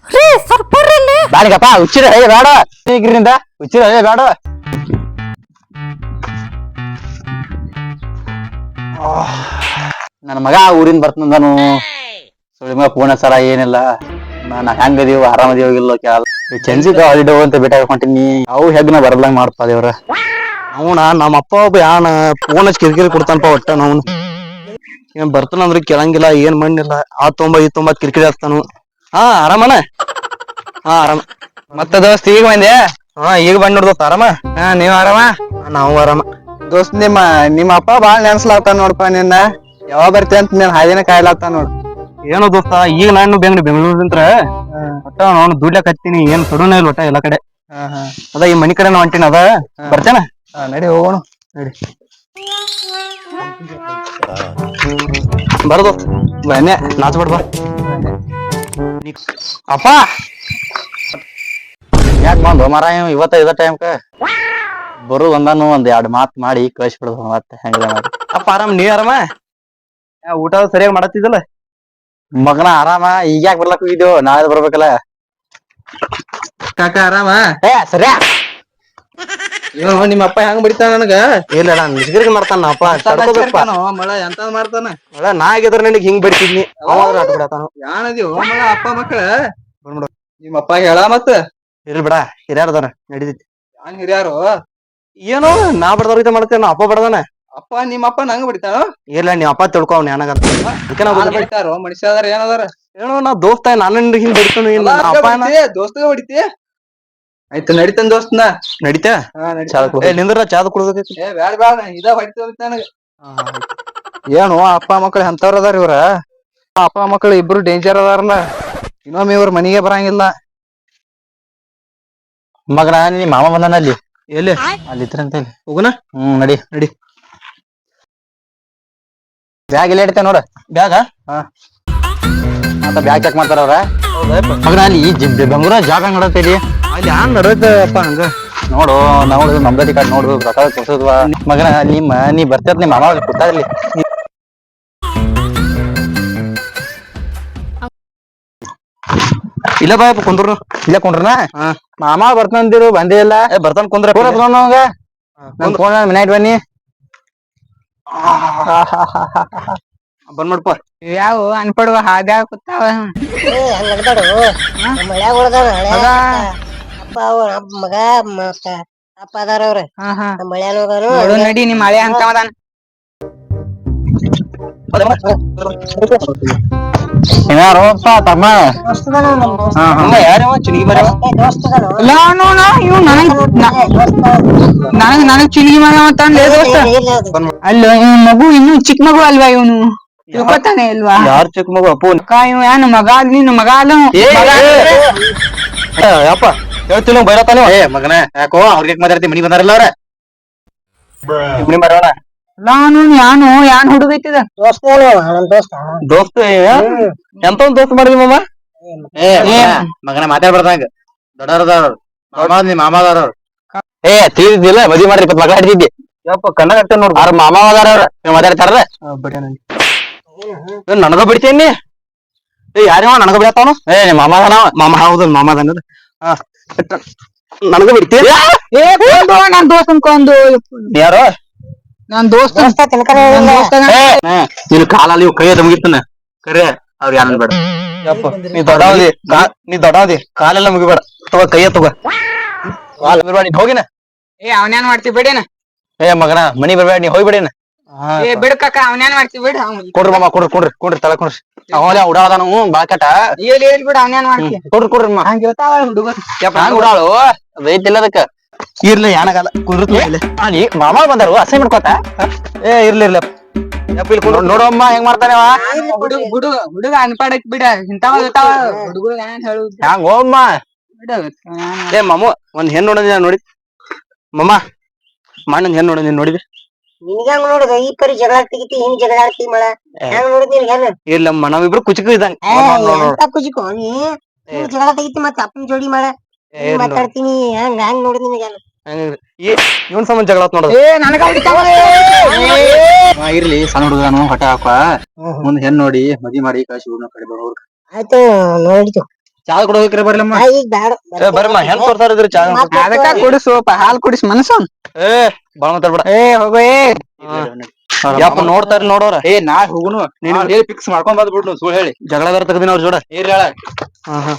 ರೀ ಸ್ವಲ್ಪ ಇಲ್ಲಿ ಬಾಳಿಗಪ್ಪ ಹುಚ್ಚಿರ ಹೇ ಬೇಡ ಈಗ್ರಿಂದ ಹುಚ್ಚಿರ ಹೇ ಬೇಡ ನನ್ನ ಮಗ ಊರಿಂದ ಬರ್ತಂದಾನು ಸುಳಿ ಮಗ ಫೋನ್ ಸರ ಏನಿಲ್ಲ ನಾ ಹೆಂಗದೀವ್ ಆರಾಮದೀವ ಇಲ್ಲೋ ಕೇಳ ಚಂಜಿಗ ಹಾಲಿಡೇ ಅಂತ ಭೇಟಿ ಹಾಕೊಂಟಿನಿ ಅವು ಹೆಗ್ನ ಬರ್ಲಂಗ ಮಾಡ್ಪಾ ದೇವ್ರ ಅವನ ನಮ್ಮ ಅಪ್ಪ ಒಬ್ಬ ಯಾನ ಫೋನ್ ಹಚ್ಚಿ ಕಿರಿಕಿರಿ ಕೊಡ್ತಾನಪ್ಪ ಒಟ್ಟ ನಾವು ಏನ್ ಬರ್ತಾನಂದ್ರ ಕೇಳಂಗಿಲ್ಲ ಏನ್ ಮಣ್ಣಿಲ್ಲ ಆ ತೊಂಬತ್ ಕಿರಿಕಿರಿ ಹಚ್ತಾನು. ಹಾ ಆರಾಮನ ಹಾ ಆರಾಮ ಮತ್ತ ದೋಸ್ತ್ ಈಗ ಬಂದೆ ಹಾ ಈಗ ಬಂದ್ ನೋಡ್ದೋತ್ ಆರಾಮ ಹಾ ನೀವ್ ಆರಾಮ ನಾವು ಆರಾಮ ದೋಸ್ತ್ ನಿಮ್ಮ ಅಪ್ಪ ಬಾಳ್ ನೆನ್ಸ್ಲಾತ ನೋಡ್ಪಾ ನಿನ್ನ ಯಾವಾಗ ಬರ್ತಿ ಅಂತ ನೀನ್ ಹಾದಿನ ಕಾಯ್ಲಾತ ನೋಡ್ ಏನೋ ದೋಸ್ತ ಈಗ ನಾನು ಬೆಂಗಳೂರಿಂತ್ರ ಒಟ್ಟ ನಾನು ದುಡ್ಲಕ್ ಹತ್ತೀನಿ ಏನ್ ಸಡುನ ಇಲ್ಲ ಒಟ್ಟ ಎಲ್ಲಾ ಕಡೆ ಅದ ಈ ಮನಿ ಕಡೆ ಹೊಂಟಿನ ಅದ ಬರ್ತೇನ ನಡಿ ಹೋಗೋಣ ನಡಿ ಬರದು ಬನ್ನೆ ನಾಚ್ಬಿಡ್ ಬಾ ಅಪ್ಪ ಯಾಕೆ ಬಂದು ಮರ ಇವತ್ತ ಇದ ಟೈಮ್ಕ ಬರು ಒಂದಾನು ಒಂದ್ ಎರಡ್ ಮಾತ್ ಮಾಡಿ ಕಳ್ಸಿಬಿಡೋದು ಮತ್ತೆ ಹೆಂಗ ಅಪ್ಪ ಆರಾಮ್ ನೀ ಆರಾಮ ಊಟ ಸರಿಯಾಗಿ ಮಾಡತ್ತಿದ್ದಲ್ಲ ಮಗನ ಆರಾಮ ಈಗ ಯಾಕೆ ಬರ್ಲಕ್ ಹೋಗಿದ್ದೇವು ನಾಳೆ ಬರ್ಬೇಕಲ್ಲ ಕಾಕ ಆರಾಮ ಏ ಸರಿಯಾ ನಿಮ್ಮ ಅಪ್ಪ ಹೆಂಗ್ ಬಿಡ್ತಾನ ನನಗ ಇಲ್ಲ ನಾನ್ ನಿಜ್ಗಿರ್ಗಿ ಮಾಡ್ತಾನ ಅಪ್ಪ ಮಳ ಎಂತ ಮಾಡ್ತಾನ ನಾ ಆಗಿದ್ರ ನನಗ್ ಹಿಂಗ್ ಬಡಿತಿದ್ನಿ ಯಾಣದಿವ್ ಮಳ ಅಪ್ಪ ಮಕ್ಕಳ ನಿಮ್ಮ ಅಪ್ಪ ಹೇಳ ಮತ್ತ ಇರ್ಲಿ ಬಿಡ ಹಿರಿಯಾರದಾರ ನಡಿದೈತಿ ಹಂಗ ಹಿರಿಯಾರು ಏನು ನಾ ಬಡದವ್ರ ಮಾಡ್ತೇನ ಅಪ್ಪ ಬಡದಾನ ಅಪ್ಪ ನಿಮ್ಮ ಅಪ್ಪ ನಂಗ ಬಿಡ್ತಾನ ಇಲ್ಲ ನೀವ್ ಅಪ್ಪ ತಿಳ್ಕೊ ಅವ್ನ ಏನಾಗತ್ತ ಬಿಡ್ತಾರೋ ಮನುಷ್ಯ ಅದಾರ ಏನದಾರ ಏನೋ ನಾ ದೋಸ್ತ ನಾನು ಹಿಂಗ್ ಬಡಿತಾನು ಅಪ್ಪ ದೋಸ್ತಗ ಹೊಡಿತಿ ಆಯ್ತು ನಡಿತನ್ ದೋಸ್ತನ ನಡಿತಾ ನಿಂದ್ರ ಚಾದ ಕುಡ್ದೈತಿ ಬ್ಯಾಡ ಬ್ಯಾಡ ಇದ ಹೊಡಿತ ನನಗ ಏನು ಅಪ್ಪ ಮಕ್ಳು ಎಂತವ್ರ ಅದಾರ ಇವ್ರ ಅಪ್ಪ ಮಕ್ಳು ಇಬ್ರು ಡೇಂಜರ್ ಅದಾರಲ್ಲ ಇನ್ನೊಮ್ಮೆ ಇವ್ರ ಮನಿಗೆ ಬರಂಗಿಲ್ಲ ಮಗನ ನೀ ಮಾಮ ಬಂದಾನ ಅಲ್ಲಿ ಎಲ್ಲಿ ಅಲ್ಲಿ ಇದ್ರಂತ ಹೋಗುನ ನಡಿ ನಡಿ ಬ್ಯಾಗ್ ಇಲ್ಲ ಇಡ್ತೇವೆ ನೋಡ ಬ್ಯಾಗ ಮತ್ತ ಬ್ಯಾಗ್ ಚೆಕ್ ಮಾಡ್ತಾರ ಅವ್ರ ಮಗನ ಅಲ್ಲಿ ಬೆಂಗಳೂರ ಜಾಬ್ ಹೆಂಗ್ ನಡತೈತಿ ಅಲ್ಲಿ ಹ್ಯಾಂಗ ನಡದಪ್ಪ ಹಂಗ ನೋಡು ನೋಡು ನಮ್ದತಿ ಕಾರ್ಡ್ ನೋಡು ರೊಕ್ಕ ಕೊಡ್ಸದ್ವಾ ಮಗನ ನೀ ಬರ್ತೇತ್ ನಿಮ್ಮ ಮಾಮ ಕೂತಾ ಇರ್ಲಿ ಇಲ್ಲ ಬಾಯಪ್ಪ ಕುಂದ್ರು ಇಲ್ಲ ಕೊಂಡ್ರನ ಮಾಮ ಬರ್ತಂದಿರು ಬಂದೇ ಇಲ್ಲ ಬರ್ತಾನ ಕುಂದ್ರ ನಮ್ಗ ನನ್ ಫೋನ್ ಮಿನೈಟ್ ಬನ್ನಿ ಬಂದ್ ಮಾಡ್ಪ ಯಾವ ಅನ್ಪಡುವ ಹಾದ್ಯಾಗ ಕೂತಾವ ಅಪ್ಪ ಮಗ ಮತ್ತ ಅಪ್ಪ ಅದಾರ ಅವ್ರ ಮಳ್ಯಾನ ನೋಡು ನಡಿ ನಿಮ್ ಮಳೆ ಅಂತ ಮದಾನ ಯಾರೋಪ್ಪ ತಮ್ಮ ಯಾರವ ಚಿನಿಗಿ ಮರ ನನಗ್ ಚಿಲ್ಗಿ ಮರ ಅಂತಂದೆ ದೋಸ್ತ ಅಲ್ಲ ಇವ್ ಮಗು ಇನ್ನು ಚಿಕ್ಕ ಮಗು ಅಲ್ವಾ ಇವನು ತಿಳ್ಕೊತಾನೆ ಇಲ್ವಾ ಯಾರ್ ಚಿಕ್ಕ ಮಗು ಅಪ್ಪು ಇವ್ ಯಾನು ಮಗ ನಿನ್ನ ಮಗ ಅಲ್ಲ ಯಪ್ಪ ಹೇಳ್ತಿಲ್ಲ ಬೈರತಾನೆ ಮಗನ ಯಾಕೋ ಅವ್ರಿಗೆ ಮಾತಾಡ್ತಿ ಮನಿ ಬಂದಾರಲ್ಲ ಅವ್ರ ಮನಿ ಬರೋಣ ನಾನು ಯಾನ್ ಹುಡುಗೈತಿದ ದೋಸ್ತ ಎಂತ ಒಂದ್ ದೋಸ್ತ ಮಾಡಿದ್ವಿ ಮಾಮ ಮಗನ ಮಾತಾಡ್ಬಾರ್ದಂಗ ದೊಡ್ಡವ್ರದಾರ ಮಾಮಾದಾರ ತಿಳಿದಿಲ್ಲ ಮದ್ವಿ ಮಾಡ್ರಿ ಇಪ್ಪತ್ ಮಗ ಹಿಡಿದಿದ್ದಿ ಯಪ್ಪ ಕಣ್ಣ ಕಟ್ಟ ನೋಡ್ ಅವ್ರ ಮಾಮ ಅದಾರ ಅವ್ರ ಮಾತಾಡ್ತಾರ ನನಗ ಬಿಡ್ತೇನಿ ಯಾರೇವ ನನಗ ಬಿಡತಾವನು ನಿಮ್ಮ ಮಾಮ ಅದಾನ ಮಾಮ ಹೌದು ಮಾಮ ಅದಾನ ನನಗ ಬಿಡ್ತೀವಿ ನಾನ್ ದೋಸ್ತ್ ಅನ್ಕೊಂಡು ಯಾರು ನಾನ್ ದೋಸ್ತ ನಿನ್ ಕಾಲಲ್ಲಿ ಕೈ ಮುಗಿತಾನ ಕರೆ ಅವ್ರ ಯಾರು ಬೇಡ ಯಪ್ಪ ನೀ ದೊಡ್ಡವದಿ ಕಾಲೆಲ್ಲ ಮುಗಿಬೇಡ ತಗೋ ಕೈಯ ತಗೋ ಹೋಗಿನ ಅವನ್ಯಾನ್ ಮಾಡ್ತೀವಿ ಬಿಡೇನ ಮಗನ ಮನಿ ಬರ್ಬೇಡ ನೀ ಹೋಗ್ಬಿಡೇನ ಬಿಡ್ ಕಾಕ ಅವನ್ಯಾನ್ ಮಾಡ್ತೀವಿ ಬಿಡ ಕೊಡ್ರಿ ಮಾಮ ಕೊಡ್ರಿ ತಲೆ ಕೊಡ್ರಿ ಅವಲೇ ಉಡಾದಾನು ಬಾಕಟ ಬಿಡ ಅವನ್ಯಾನ್ ಮಾಡ್ತೀವಿ ಕೊಡ್ರಿ ಹಂಗ ಹೇಳ್ತಾವ ಹುಡುಗ ಹಂಗ ಉಡಾಳು ರೈತಿಲ್ಲ ಅದಕ್ಕ ಇರ್ಲಿ ಯಾನಾಗಲ್ಲ ಅಲ್ಲಿ ಮಾಮ ಬಂದಾರು ಅಸೈ ಮಾಡ್ಕೋತ ಇರ್ಲಿ ನೋಡಮ್ಮ ಹೆಂಗ್ ಮಾಡ್ತಾನೆವ ಹುಡುಗ ಅನ್ಪಾಡಕ್ ಬಿಡ ಇಂತಾವ ಹುಡುಗ ಏನ್ ಹೇಳುದು ಹ್ಯಾಂಗ ಹೋಮ್ಮ ಮಾಮು ಒಂದ್ ಹೆಣ್ ನೋಡಿದ ನೋಡಿ ಮಮ್ಮ ಮಣ್ಣನ್ ಹೆಣ್ ನೋಡಿದ್ ನೋಡಿದ್ರಿ ನಿನ್ಗ ನೋಡುದ ಈ ಪರಿ ಜಗಳ ತೆಗಿತಿ ಹಿಂಗ್ ಜಗಳ ಆಡ್ತಿ ಮಳ ಹೆಂಗ್ ನೋಡಿದ್ ನಿನ್ಗ ಇಲ್ಲಮ್ಮ ನಾವಿಬ್ರು ಕುಚಿಕ ಇದ್ದಂಗ ಎಂತ ಕುಜಿಕೋ ನೀ ಜಗಳ ತೆಗಿತಿ ಮತ್ತ ಅಪ್ಪನ ಜೋಡಿ ಮಾಡ ಮಾತಾಡ್ತೀನಿ ಹಂಗ್ ನೋಡಿದ್ ನಿನಗ ಇವನ್ ಸಂಬಂಧ ಜಗಳ ನೋಡ ಇರ್ಲಿ ಸಣ್ಣ ಹುಡುಗನು ಹೊಟ್ಟೆ ಹಾಕ ಮುಂದ್ ಹೆಣ್ ನೋಡಿ ಮದಿ ಮಾಡಿ ಕಳ್ಸಿ ಕಡೆ ಬರೋರು ಆಯ್ತು ನೋಡಿತು ಚಾ ಕೂಡ ಹೋಗ್ರಿ ಬರ್ಲಮ್ಮ. ಈಗ ಬ್ಯಾಡ ಬರ್ರಮ್ಮ ಹೆಂಗ್ ತೋರ್ತಾರ ಇದ್ರಿ ಚಾ ಅದಕ್ಕ ಕುಡಿಸೋಪ ಹಾಲ್ ಕುಡಿಸ್ ಮನಸ್ಸನ್. ಏ ಬಾಳ ಮಾತಾಡ್ಬೇಡ. ಹೋಗೋ ಯಪ್ಪ ನೋಡ್ತಾರ ನೋಡೋರ. ನಾ ಹೋಗುನು ನೀನ್ ಫಿಕ್ಸ್ ಮಾಡ್ಕೊಂಡ್ ಬಂದ್ಬಿಡ್ನು ಸುಳ್ಳು ಹೇಳಿ ಜಗಳ ಬೇರೆ ತೆಗ್ದಿನ ಅವ್ರ ಜೋಡ. ಇರ್ಲಿ ಹೇಳ. ಹಾ ಹಾ